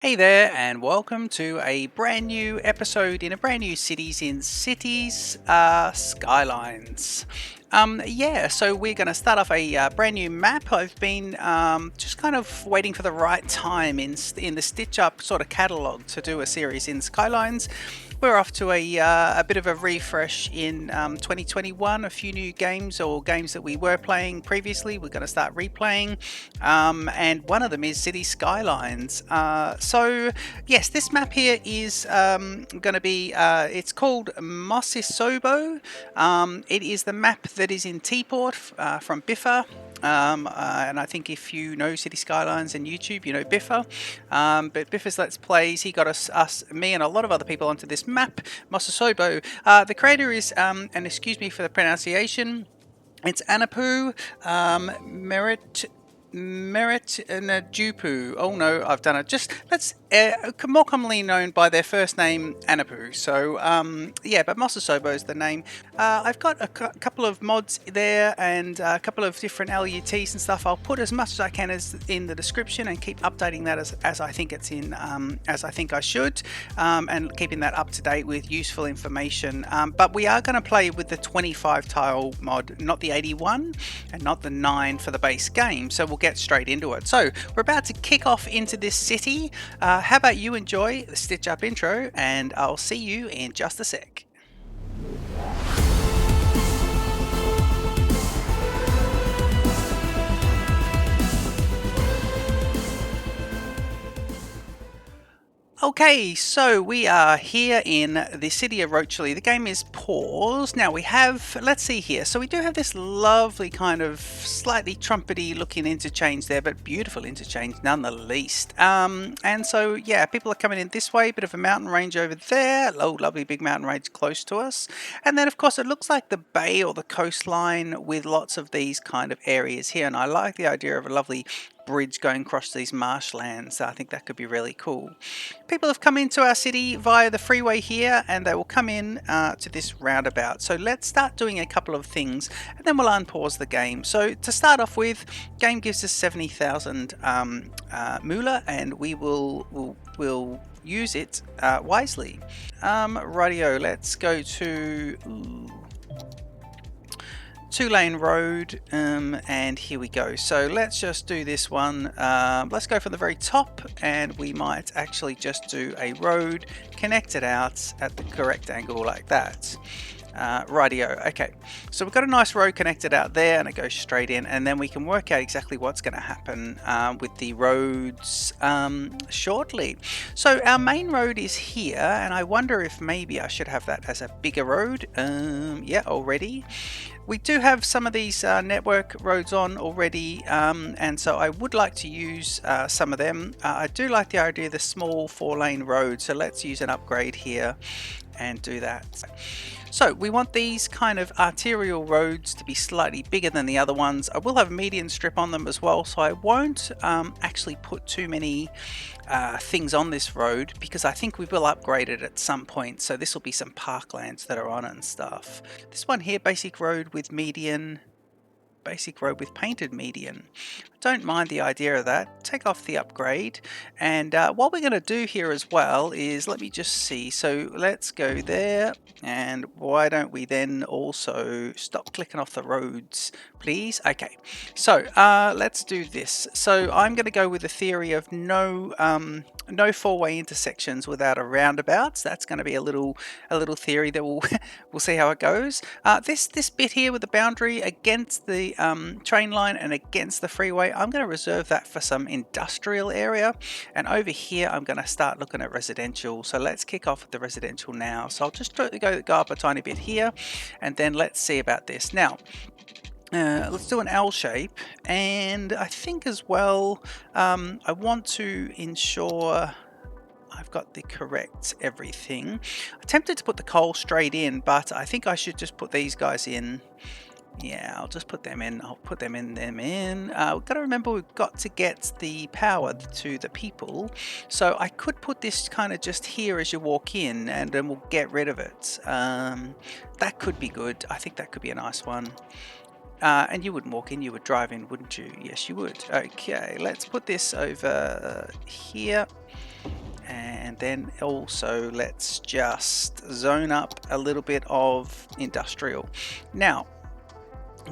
Hey there, and welcome to a brand new episode in a brand new Cities in Cities Skylines. So we're going to start off a brand new map. I've been just kind of waiting for the right time in the Stitch Up sort of catalogue to do a series in Skylines. We're off to a bit of a refresh in 2021. A few new games or games that we were playing previously. We're going to start replaying, and one of them is City Skylines. So yes, this map here is going to be. It's called Mossissobo. It is the map that is in Teaport from Biffa. And I think if you know City Skylines and YouTube, you know Biffa. But Biffa's Let's Plays, he got me and a lot of other people onto this map, Mossissobo. The creator is, and excuse me for the pronunciation, it's Anoupou, Merynetjerou. Oh no, I've done it. Just let's more commonly known by their first name, Anoupou. So yeah, but Mossissobo is the name. I've got a couple of mods there and a couple of different LUTs and stuff. I'll put as much as I can as in the description and keep updating that as I think it's in, as I think I should, and keeping that up to date with useful information. But we are going to play with the 25 tile mod, not the 81 and not the 9 for the base game. So we'll get straight into it. So we're about to kick off into this city. How about you enjoy the Stitch Up intro, and I'll see you in just a sec. Okay, so we are here in the city of Rochely. The game is paused. Now we have, let's see here. So we do have this lovely kind of slightly trumpety looking interchange there, but beautiful interchange none the least. And so, yeah, people are coming in this way, bit of a mountain range over there. Oh, lovely big mountain range close to us. And then, of course, it looks like the bay or the coastline with lots of these kind of areas here. And I like the idea of a lovely bridge going across these marshlands. I think that could be really cool. People have come into our city via the freeway here, and they will come in to this roundabout. So let's start doing a couple of things, and then we'll unpause the game. So to start off with, game gives us 70,000 moolah, and we will use it wisely. Rightio, let's go to 2-lane road, and here we go. So let's just do this one. Let's go from the very top, and we might actually just do a road, connect it out at the correct angle like that. Rightio. Okay, so we've got a nice road connected out there, and it goes straight in, and then we can work out exactly what's going to happen with the roads shortly. So our main road is here, and I wonder if maybe I should have that as a bigger road. Yeah, already. We do have some of these network roads on already, and so I would like to use some of them. I do like the idea of the small 4-lane road, so let's use an upgrade here and do that. So we want these kind of arterial roads to be slightly bigger than the other ones. I will have a median strip on them as well, so I won't actually put too many things on this road, because I think we will upgrade it at some point. So this will be some parklands that are on it and stuff. This one here, basic road with median. Basic road with painted median. Don't mind the idea of that. Take off the upgrade, and what we're going to do here as well is, let me just see, so let's go there, and why don't we then also stop clicking off the roads, please? Okay, so let's do this. So I'm going to go with the theory of no 4-way intersections without a roundabouts. That's going to be a little theory that we'll see how it goes. This bit here with the boundary against the train line and against the freeway, I'm going to reserve that for some industrial area, and over here I'm going to start looking at residential. So let's kick off with the residential now. So I'll just go up a tiny bit here, and then let's see about this now. Let's do an L shape, and I think as well I want to ensure I've got the correct everything. I'm tempted to put the coal straight in, but I think I should just put these guys in. Yeah, I'll just put them in. I'll put them in. We've got to remember we've got to get the power to the people. So I could put this kind of just here as you walk in, and then we'll get rid of it. That could be good. I think that could be a nice one. And you wouldn't walk in, you would drive in, wouldn't you? Yes, you would. Okay, let's put this over here. And then also let's just zone up a little bit of industrial. Now,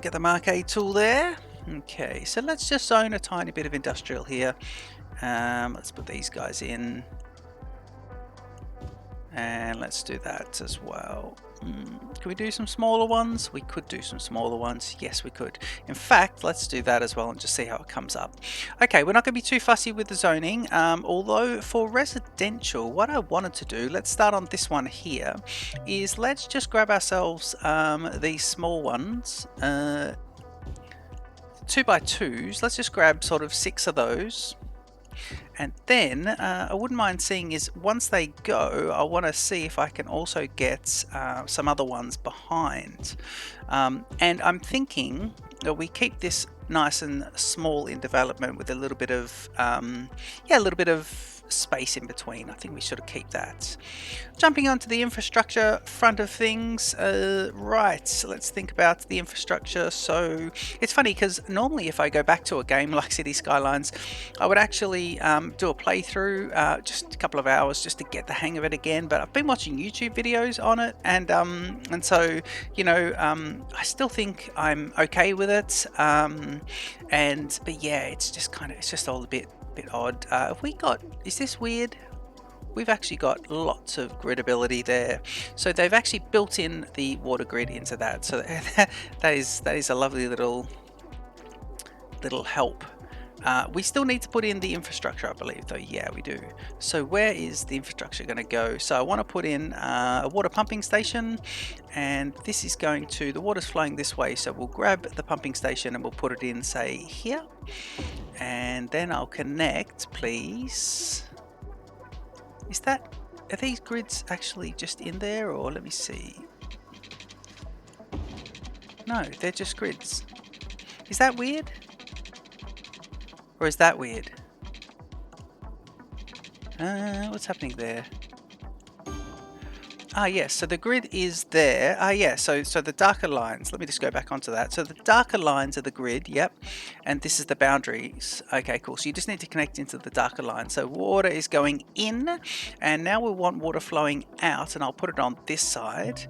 get the marquee tool there. Okay, so let's just zone a tiny bit of industrial here. Let's put these guys in. And let's do that as well. Can we do some smaller ones? We could do some smaller ones. Yes, we could. In fact, let's do that as well and just see how it comes up. Okay, we're not going to be too fussy with the zoning. Although for residential, what I wanted to do, let's start on this one here, is let's just grab ourselves these small ones. 2x2s. Let's just grab sort of 6 of those. And then I wouldn't mind seeing is once they go, I want to see if I can also get some other ones behind. And I'm thinking that we keep this nice and small in development with a little bit of space in between. I think we should keep that. Jumping onto the infrastructure front of things, right, so let's think about the infrastructure. So it's funny because normally if I go back to a game like City Skylines, I would actually do a playthrough, just a couple of hours just to get the hang of it again, but I've been watching YouTube videos on it, and so, you know, I still think I'm okay with it, but yeah, it's just all a bit odd. Have we got, is this weird? We've actually got lots of grid ability there, so they've actually built in the water grid into that, so that is a lovely little help. We still need to put in the infrastructure, I believe, though. Yeah, we do. So where is the infrastructure going to go? So I want to put in a water pumping station, and this is going to, the water's flowing this way, so we'll grab the pumping station and we'll put it in, say, here. And then I'll connect, please. Are these grids actually just in there, or let me see. No, they're just grids. Is that weird? Or is that weird? What's happening there? Ah, yes, so the grid is there. Ah, yeah, so the darker lines, let me just go back onto that. So the darker lines are the grid, yep, and this is the boundaries. Okay, cool, so you just need to connect into the darker line. So water is going in, and now we want water flowing out, and I'll put it on this side.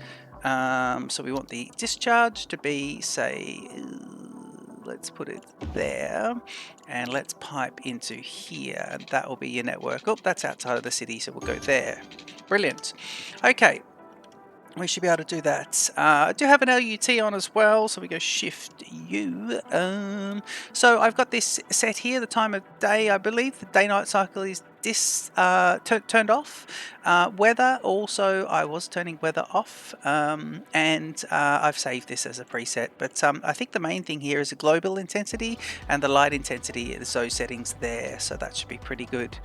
So we want the discharge to be, say, let's put it there, and let's pipe into here, and that will be your network. Oh, that's outside of the city, so we'll go there. Brilliant. Okay, we should be able to do that. I do have an LUT on as well, so we go Shift U. So I've got this set here, the time of day. I believe the day-night cycle is turned off. Weather also, I was turning weather off, and I've saved this as a preset, but I think the main thing here is the global intensity and the light intensity is those settings there, so that should be pretty good.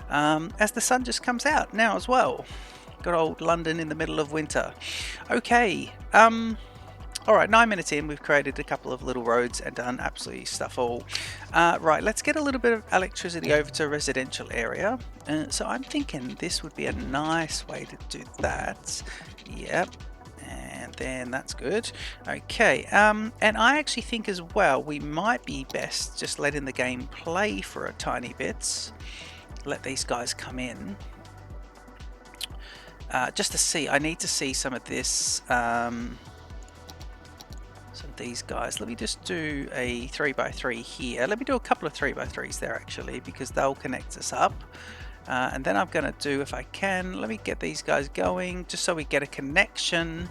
As the sun just comes out now as well. Good old London in the middle of winter. Okay, alright, 9 minutes in, we've created a couple of little roads and done absolutely stuff all. Right, let's get a little bit of electricity over to a residential area. So I'm thinking this would be a nice way to do that. Yep, and then that's good. Okay, and I actually think as well we might be best just letting the game play for a tiny bit. Let these guys come in. Just to see, I need to see some of this, some of these guys. Let me just do a 3x3 here. Let me do a couple of 3x3s there actually, because they'll connect us up. And then I'm going to do, if I can, let me get these guys going just so we get a connection.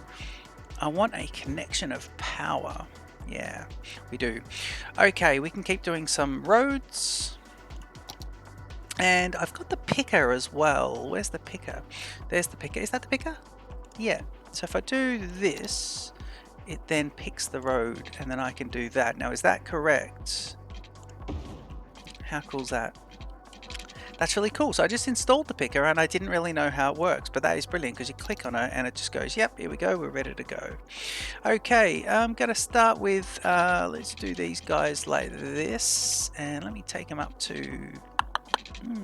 I want a connection of power. Yeah, we do. Okay, we can keep doing some roads. And I've got the picker as well. Where's the picker? There's the picker. Is that the picker? Yeah. So if I do this, it then picks the road, and then I can do that. Now, is that correct? How cool is that? That's really cool. So I just installed the picker, and I didn't really know how it works, but that is brilliant because you click on it, and it just goes, yep, here we go. We're ready to go. Okay, I'm going to start with, let's do these guys like this, and let me take them up to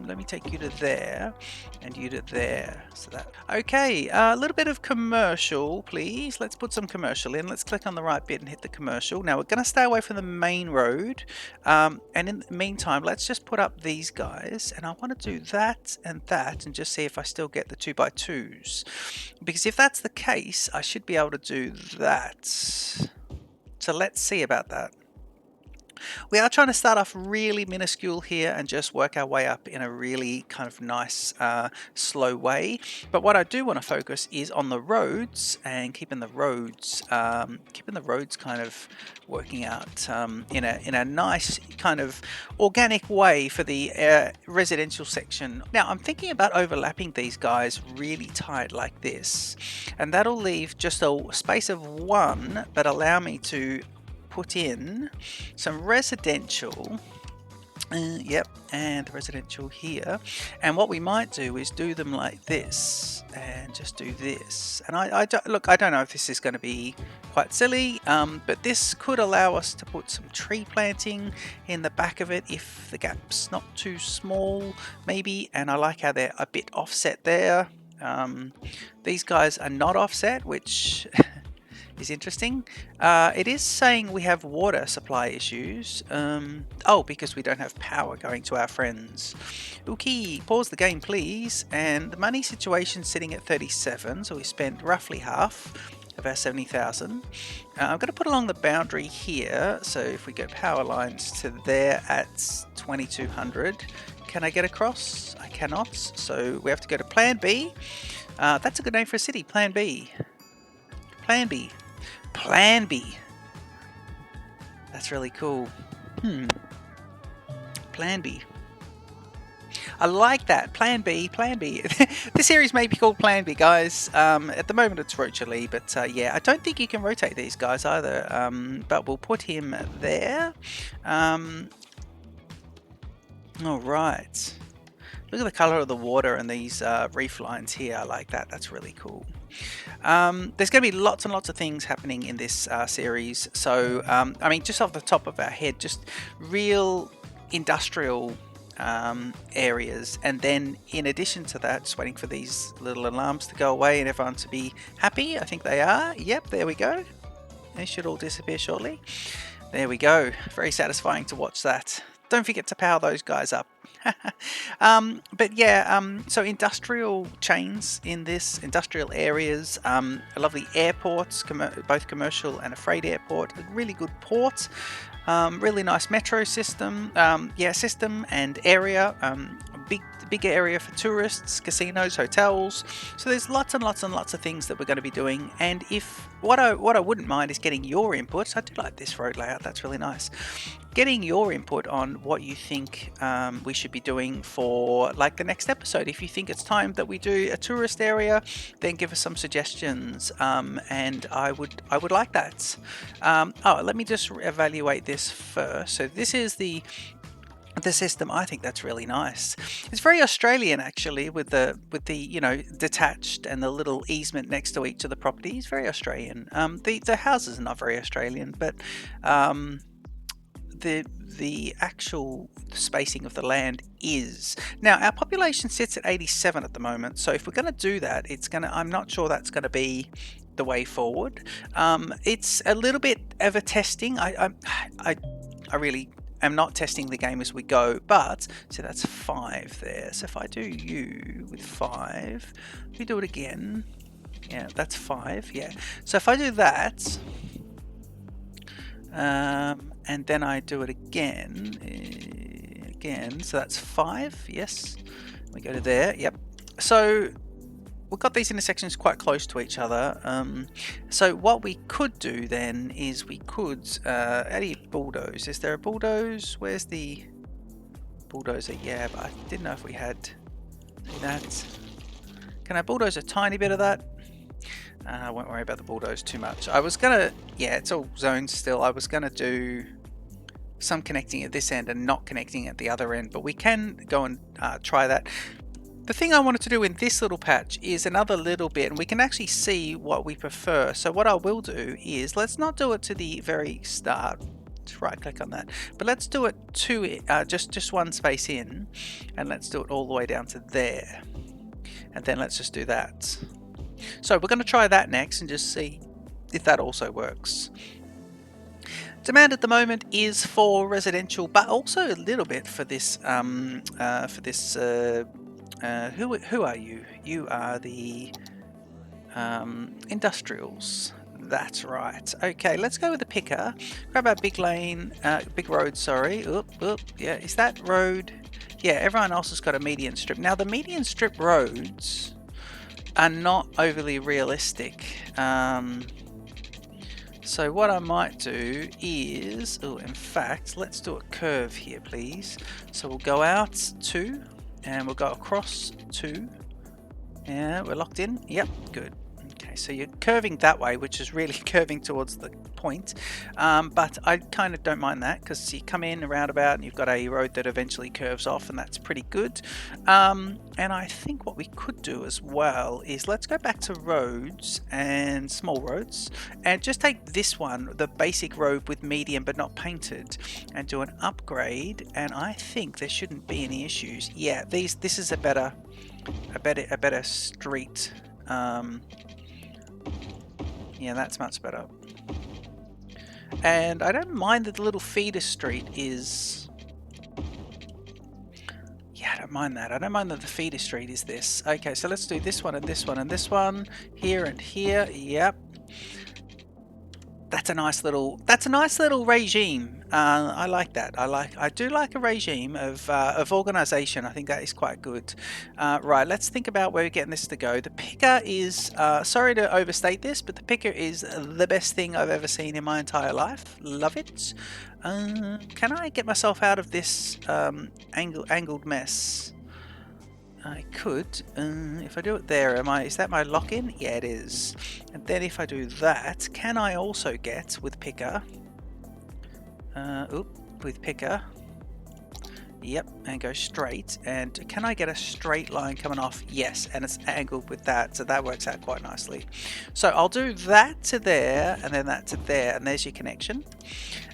Let me take you to there and you to there. So that okay, a little bit of commercial, please. Let's put some commercial in. Let's click on the right bit and hit the commercial. Now we're going to stay away from the main road, and in the meantime, let's just put up these guys, and I want to do that and just see if I still get the 2x2s, because if that's the case, I should be able to do that. So let's see about that. We are trying to start off really minuscule here and just work our way up in a really kind of nice slow way. But what I do want to focus is on the roads and keeping the roads kind of working out in a nice kind of organic way for the residential section. Now I'm thinking about overlapping these guys really tight like this, and that'll leave just a space of 1 but allow me to put in some residential, yep, and the residential here. And what we might do is do them like this and just do this. And I don't know if this is going to be quite silly, but this could allow us to put some tree planting in the back of it if the gap's not too small maybe. And I like how they're a bit offset there. These guys are not offset, which is interesting. It is saying we have water supply issues. Oh, because we don't have power going to our friends. Okay, pause the game please. And the money situation sitting at 37, so we spent roughly half of our 70,000. I'm going to put along the boundary here, so if we go power lines to there at 2200, can I get across? I cannot, so we have to go to Planby. That's a good name for a city, Planby. Planby. Planby. That's really cool. Planby. I like that. Planby. Planby. This series may be called Planby, guys. At the moment it's Rocherly, but yeah, I don't think you can rotate these guys either. But we'll put him there. All right. Look at the color of the water and these reef lines here. I like that. That's really cool. There's going to be lots and lots of things happening in this series. So, I mean, just off the top of our head, just real industrial areas. And then in addition to that, just waiting for these little alarms to go away and everyone to be happy. I think they are. Yep, there we go. They should all disappear shortly. There we go. Very satisfying to watch that. Don't forget to power those guys up. But yeah, so industrial chains in this, industrial areas, a lovely airports, both commercial and a freight airport, a really good port, really nice metro system, system and area, big area for tourists, casinos, hotels. So there's lots and lots and lots of things that we're going to be doing. And if what I wouldn't mind is getting your input. I do like this road layout, that's really nice. Getting your input on what you think we should be doing for like the next episode. If you think it's time that we do a tourist area, then give us some suggestions, and I would like that. Let me just evaluate this first. So this is the system. I think that's really nice. It's very Australian actually, with the detached and the little easement next to each of the properties. Very Australian. The houses are not very Australian, but the actual spacing of the land is. Now our population sits at 87 at the moment, so if we're going to do that, I'm not sure that's going to be the way forward. It's a little bit of a testing. I really am not testing the game as we go, but so that's 5 there. So if I do you with 5, we do it again. Yeah, that's 5. Yeah. So if I do that, and then I do it again, so that's 5. Yes. We go to there. Yep. So we've got these intersections quite close to each other. So what we could do then is we could, how do you bulldoze? Is there a bulldoze? Where's the bulldozer? Yeah, but I didn't know if we had that. Can I bulldoze a tiny bit of that? I won't worry about the bulldoze too much. I was gonna, yeah, it's all zoned still. I was gonna do some connecting at this end and not connecting at the other end, but we can go and try that. The thing I wanted to do in this little patch is another little bit, and we can actually see what we prefer. So what I will do is, let's not do it to the very start. Just right click on that. But let's do it just one space in, and let's do it all the way down to there. And then let's just do that. So we're going to try that next and just see if that also works. Demand at the moment is for residential, but also a little bit for this. Who are you? You are the industrials. That's right. Okay, let's go with the picker. Grab our big road. Sorry. Yeah, is that road? Yeah, everyone else has got a median strip. Now the median strip roads are not overly realistic. So what I might do is, in fact, let's do a curve here, please. So we'll go out 2, and we'll go across 2. Yeah, we're locked in. Yep, good. Okay, so you're curving that way, which is really curving towards the point. But I kind of don't mind that, because you come in a roundabout and you've got a road that eventually curves off, and that's pretty good. And I think what we could do as well is let's go back to roads and small roads, and just take this one, the basic road with median but not painted, and do an upgrade. And I think there shouldn't be any issues. Yeah, this is a better street. Yeah, that's much better. And I don't mind that the little feeder street is... Yeah, I don't mind that. I don't mind that the feeder street is this. Okay, so let's do this one and this one and this one. Here and here. Yep. That's a nice little regime. I like that. I do like a regime of organization. I think that is quite good. Right, let's think about where we're getting this to go. The picker is, sorry to overstate this, but the picker is the best thing I've ever seen in my entire life. Love it. Can I get myself out of this angled mess? I could. If I do it there, is that my lock-in? Yeah, it is. And then if I do that, can I also get with picker? With picker. Yep, and go straight. And can I get a straight line coming off? Yes, and it's angled with that, so that works out quite nicely. So I'll do that to there, and then that to there, and there's your connection.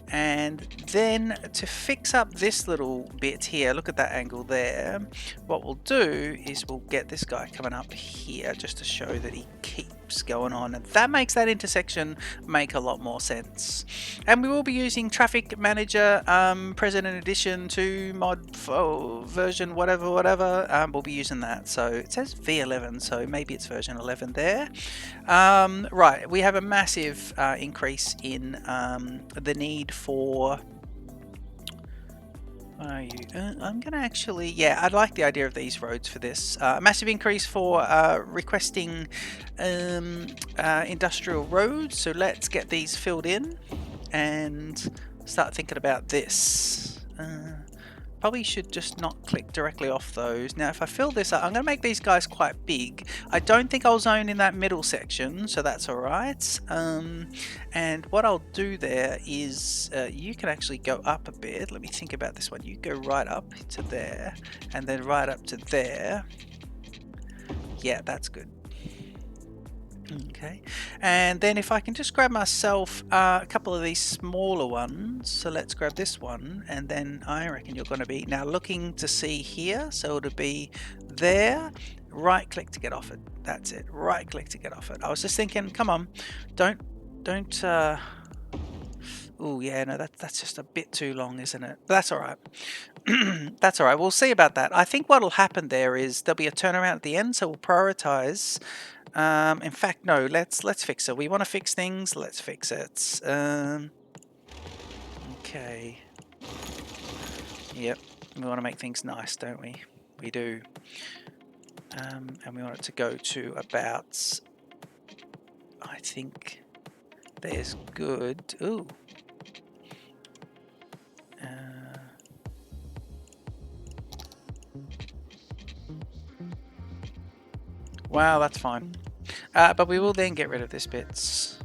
And then to fix up this little bit here, look at that angle there, what we'll do is we'll get this guy coming up here just to show that he keeps going on, and that makes that intersection make a lot more sense. And we will be using Traffic Manager President Edition 2 mod version whatever. We'll be using that. So it says V11, so maybe it's version 11 there. Right, we have a massive increase in the need for... What are you? I'm gonna actually, yeah, I like the idea of these roads for this. A massive increase for requesting industrial roads. So let's get these filled in and start thinking about this. Probably should just not click directly off those. Now if I fill this up, I'm going to make these guys quite big. I don't think I'll zone in that middle section, so that's alright. And what I'll do there is, you can actually go up a bit. Let me think about this one. You go right up to there, and then right up to there. Yeah, that's good. Okay, and then if I can just grab myself a couple of these smaller ones, so let's grab this one, and then I reckon you're going to be now looking to see here, so it'll be there, right click to get off it. That's it, right click to get off it. I was just thinking, come on, don't oh yeah, no, that's just a bit too long, isn't it? But that's all right. That's all right, we'll see about that. I think what'll happen there is there'll be a turnaround at the end, so we'll prioritize. In fact, no, let's fix it. We want to fix things, let's fix it. Okay. Yep, we want to make things nice, don't we? We do. And we want it to go to about, I think there's good. Ooh. Wow, that's fine. But we will then get rid of this bits.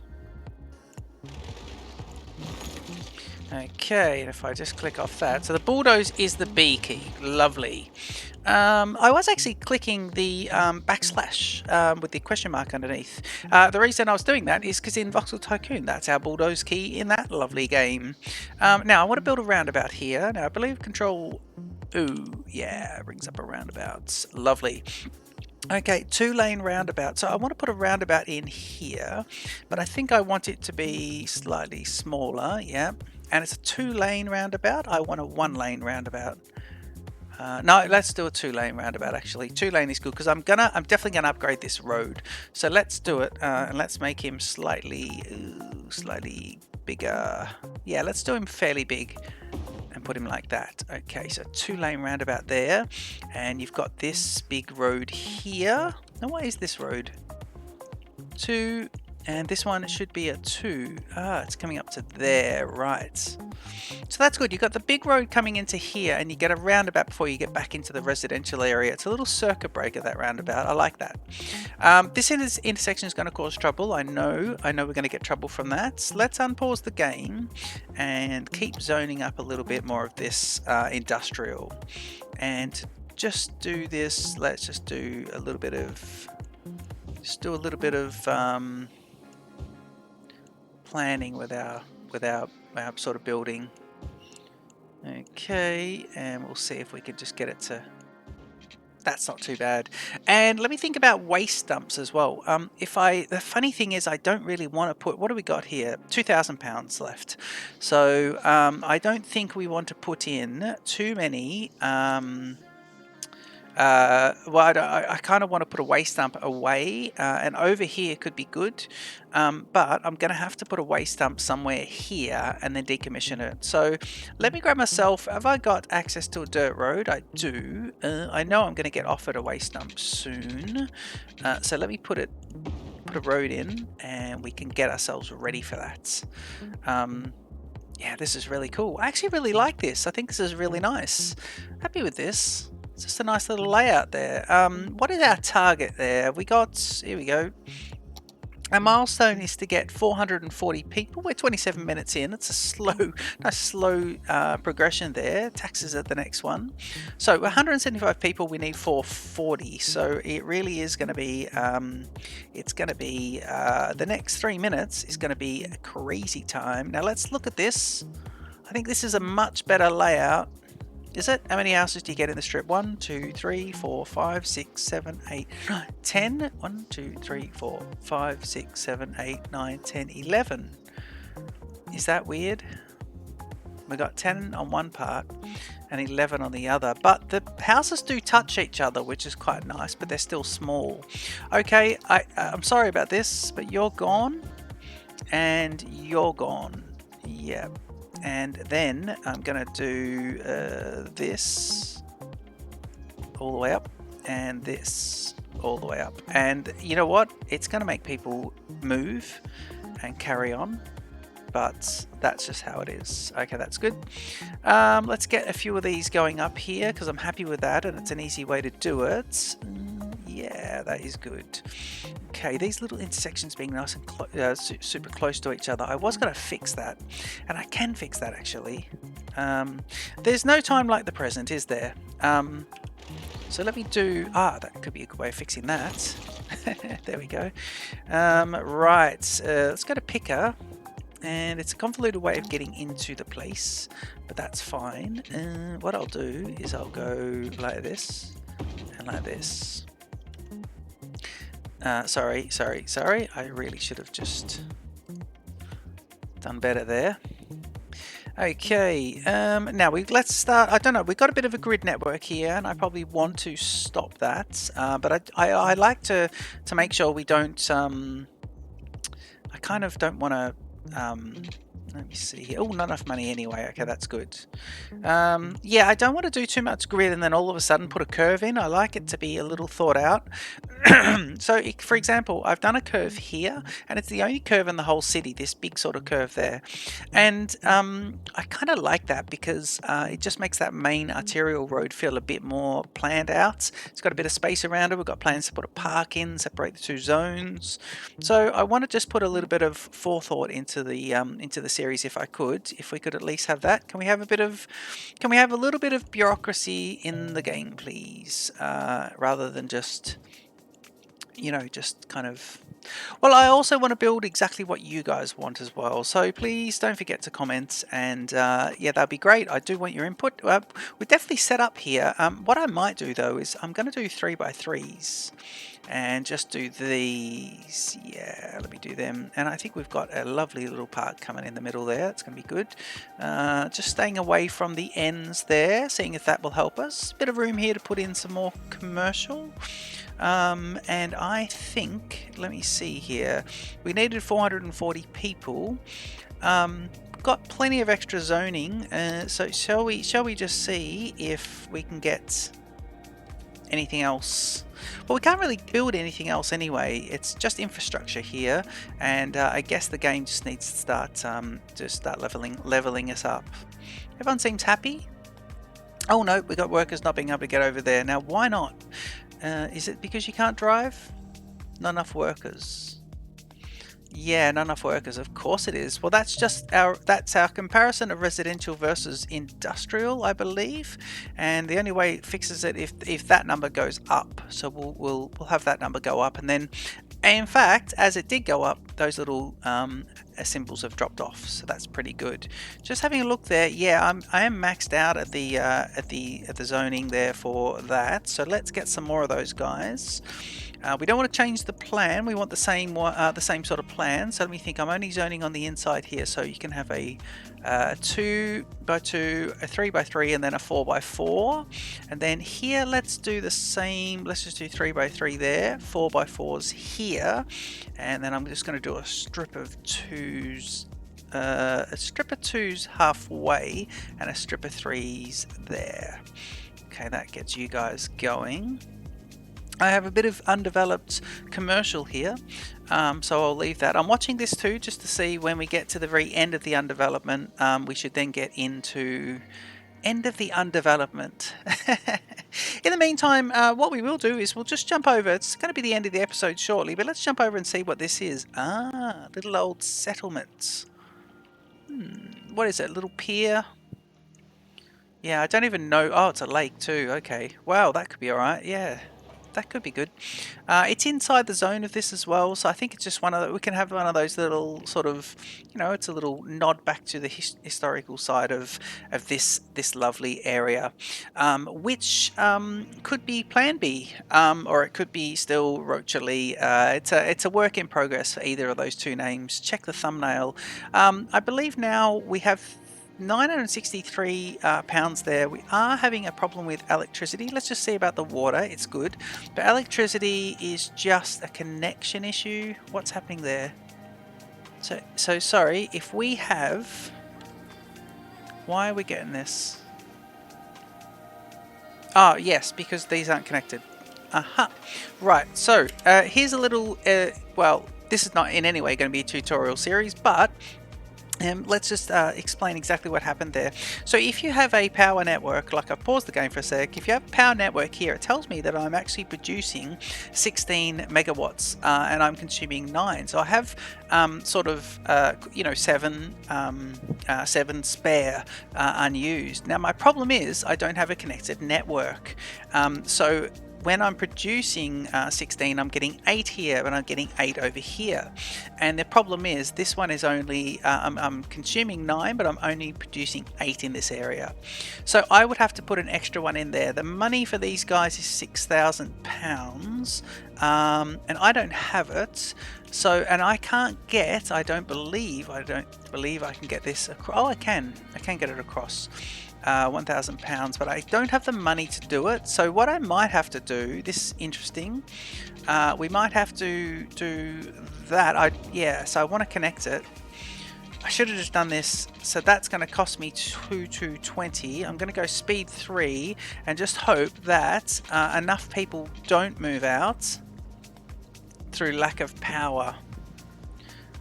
Okay, and if I just click off that. So the bulldoze is the B key. Lovely. I was actually clicking the backslash with the question mark underneath. The reason I was doing that is because in Voxel Tycoon, that's our bulldoze key in that lovely game. Now, I want to build a roundabout here. Now, I believe control... Ooh, yeah, brings up a roundabout. Lovely. Okay, 2-lane roundabout. So I want to put a roundabout in here, but I think I want it to be slightly smaller. Yeah, and it's a 2-lane roundabout. I want a 1-lane roundabout. No, let's do a 2-lane roundabout. Actually, 2-lane is good because I'm definitely gonna upgrade this road. So let's do it, and let's make him slightly bigger. Yeah, let's do him fairly big and put him like that. Okay, so 2-lane roundabout there, and you've got this big road here. Now, what is this road? 2, and this one should be a 2. It's coming up to there, right? So that's good. You've got the big road coming into here, and you get a roundabout before you get back into the residential area. It's a little circuit breaker, that roundabout. I like that. This intersection is going to cause trouble. I know we're going to get trouble from that. Let's unpause the game and keep zoning up a little bit more of this industrial. And just do this. Let's just do a little bit of... planning with our sort of building. Okay, and we'll see if we can just get it to... That's not too bad. And let me think about waste dumps as well. The funny thing is I don't really want to put... What do we got here? £2,000 left. So I don't think we want to put in too many... I kind of want to put a waste dump away, and over here could be good, but I'm going to have to put a waste dump somewhere here and then decommission it. So let me grab myself... Have I got access to a dirt road? I do. I know I'm going to get offered a waste dump soon, so let me put a road in and we can get ourselves ready for that. Yeah, this is really cool. I actually really like this. I think this is really nice. Happy with this. It's just a nice little layout there. What is our target there? We got... Here we go. Our milestone is to get 440 people. We're 27 minutes in. It's a nice slow progression there. Taxes at the next one. So 175 people. We need 440. So it really is going to be... it's going to be... the next 3 minutes is going to be a crazy time. Now let's look at this. I think this is a much better layout. Is it? How many houses do you get in the strip? 1, 2, 3, 4, 5, 6, 7, 8, 9, 10. 1, 2, 3, 4, 5, 6, 7, 8, 9, 10, 11. Is that weird? We got 10 on one part and 11 on the other, but the houses do touch each other, which is quite nice, but they're still small. Okay, I'm sorry about this, but you're gone and you're gone. Yeah. And then I'm going to do this all the way up and this all the way up. And you know what? It's going to make people move and carry on, but that's just how it is. Okay, that's good. Let's get a few of these going up here because I'm happy with that and it's an easy way to do it. Yeah, that is good. Okay, these little intersections being nice and super close to each other. I was going to fix that, and I can fix that actually. There's no time like the present, is there? So let me do... that could be a good way of fixing that. There we go. Right, let's go to Picker. And it's a convoluted way of getting into the place, but that's fine. What I'll do is I'll go like this and like this. Sorry. I really should have just done better there. Okay, now let's start. I don't know, we've got a bit of a grid network here, and I probably want to stop that. But I like to make sure we don't. I kind of don't want to. Let me see here. Oh, not enough money anyway. Okay, that's good. Yeah, I don't want to do too much grid and then all of a sudden put a curve in. I like it to be a little thought out. So for example, I've done a curve here, and it's the only curve in the whole city, this big sort of curve there. And I kind of like that because it just makes that main arterial road feel a bit more planned out. It's got a bit of space around it. We've got plans to put a park in, separate the two zones. So I want to just put a little bit of forethought into the series if I could. If we could at least have that. Can we have a little bit of bureaucracy in the game, please? Rather than just, just kind of... Well, I also want to build exactly what you guys want as well. So please don't forget to comment, and yeah, that'd be great. I do want your input. We're definitely set up here. What I might do though is I'm going to do 3x3s and just do these. Yeah, let me do them. And I think we've got a lovely little park coming in the middle there. It's going to be good. Just staying away from the ends there, seeing if that will help us. Bit of room here to put in some more commercial. And I think, let me see here, we needed 440 people. Got plenty of extra zoning, so shall we just see if we can get anything else? Well, we can't really build anything else anyway. It's just infrastructure here, and I guess the game just needs to start leveling us up. Everyone seems happy. Oh no, we got workers not being able to get over there. Now, why not? Is it because you can't drive? Not enough workers. Yeah, not enough workers. Of course it is. Well, that's our comparison of residential versus industrial, I believe. And the only way it fixes it if that number goes up. So we'll have that number go up, and then, in fact, as it did go up, those little symbols have dropped off. So that's pretty good. Just having a look there. Yeah, I am maxed out at the zoning there for that. So let's get some more of those guys. We don't want to change the plan. We want the same sort of plan. So let me think. I'm only zoning on the inside here, so you can have a 2x2, a 3x3, and then a 4x4. And then here, let's do the same. Let's just do 3x3 there, 4x4s here, and then I'm just going to do a strip of 2s. A strip of 2s halfway, and a strip of 3s there. Okay, that gets you guys going. I have a bit of undeveloped commercial here, so I'll leave that. I'm watching this too, just to see when we get to the very end of the undevelopment. We should then get into end of the undevelopment. In the meantime, what we will do is we'll just jump over. It's going to be the end of the episode shortly, but let's jump over and see what this is. Ah, little old settlements. What is it? Little pier? Yeah, I don't even know. Oh, it's a lake too. Okay. Wow, that could be alright. Yeah. That could be good. It's inside the zone of this as well, so I think it's just we can have one of those little sort of, it's a little nod back to the historical side of this lovely area, which could be Planby, or it could be still Rocherly. It's a work in progress for either of those two names. Check the thumbnail. I believe now we have 963 pounds there. We are having a problem with electricity. Let's just see about the water. It's good, but electricity is just a connection issue. What's happening there? So sorry if we have... Why are we getting this? Oh yes, because these aren't connected. Aha. Right, so here's a little well, this is not in any way going to be a tutorial series, but let's just explain exactly what happened there. So if you have a power network, like I've paused the game for a sec, if you have a power network here, it tells me that I'm actually producing 16 megawatts and I'm consuming 9. So I have sort of, 7 spare unused. Now my problem is I don't have a connected network. So when I'm producing 16, I'm getting 8 here, and I'm getting 8 over here. And the problem is this one is only, I'm consuming 9, but I'm only producing 8 in this area. So I would have to put an extra one in there. The money for these guys is £6,000, and I don't have it. So, and I can't get, I don't believe I can get this across. Oh, I can get it across. £1,000, but I don't have the money to do it. So what I might have to do, this is interesting, we might have to do that. So I want to connect it. I should have just done this. So that's going to cost me 220. I'm going to go speed 3 and just hope that enough people don't move out. through lack of power.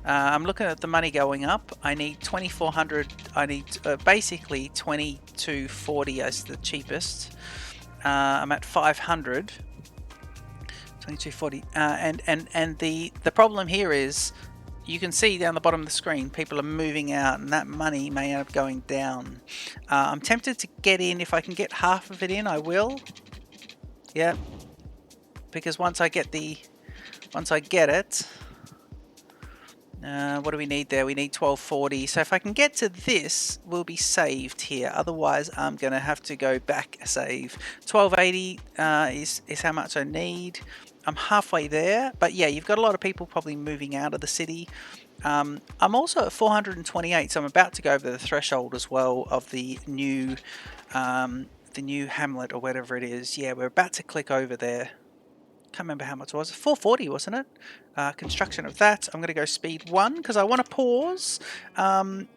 I'm looking at the money going up. I need 2,400. I need basically 2240 as the cheapest. I'm at 500. 2240. And the problem here is, you can see down the bottom of the screen, people are moving out, and that money may end up going down. I'm tempted to get in. If I can get half of it in, I will. Yeah, because once I get it. What do we need there? We need 1240. So if I can get to this, we'll be saved here. Otherwise, I'm going to have to go back a save. 1280 is how much I need. I'm halfway there. But yeah, you've got a lot of people probably moving out of the city. I'm also at 428, so I'm about to go over the threshold as well of the new hamlet or whatever it is. Yeah, we're about to click over there. Can't remember how much it was. 440, wasn't it? Construction of that. I'm going to go speed 1 because I want to pause. And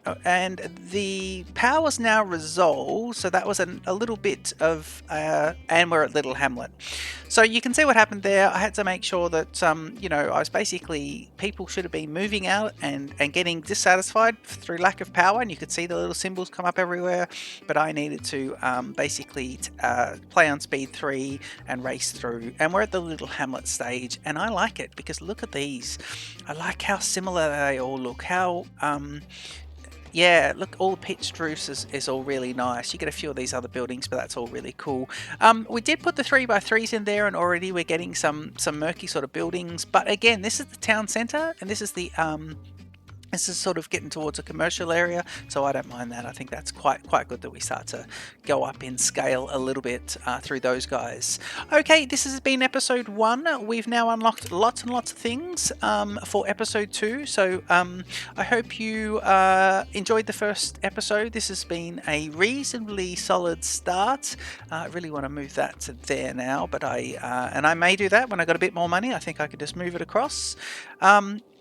the power's now resolved, so that was a little bit of... and we're at Little Hamlet. So you can see what happened there. I had to make sure that, you know, I was basically... People should have been moving out and getting dissatisfied through lack of power, and you could see the little symbols come up everywhere. But I needed to basically play on speed 3 and race through. And we're at the Little Hamlet stage, and I like it because look at these. I like how similar they all look. How yeah, look, all the pitched roofs is all really nice. You get a few of these other buildings, but that's all really cool. We did put the 3x3s in there, and already we're getting some murky sort of buildings. But again, this is the town centre, and this is the this is sort of getting towards a commercial area, so I don't mind that. I think that's quite good that we start to go up in scale a little bit through those guys. Okay, this has been episode 1. We've now unlocked lots and lots of things for episode 2, so I hope you enjoyed the first episode. This has been a reasonably solid start. I really want to move that to there now, but I may do that when I got a bit more money. I think I could just move it across.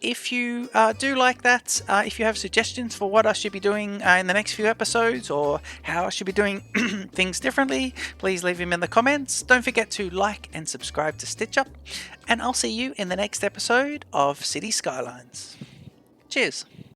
If you do like that, if you have suggestions for what I should be doing in the next few episodes, or how I should be doing things differently, please leave them in the comments. Don't forget to like and subscribe to Stitch Up, and I'll see you in the next episode of City Skylines. Cheers.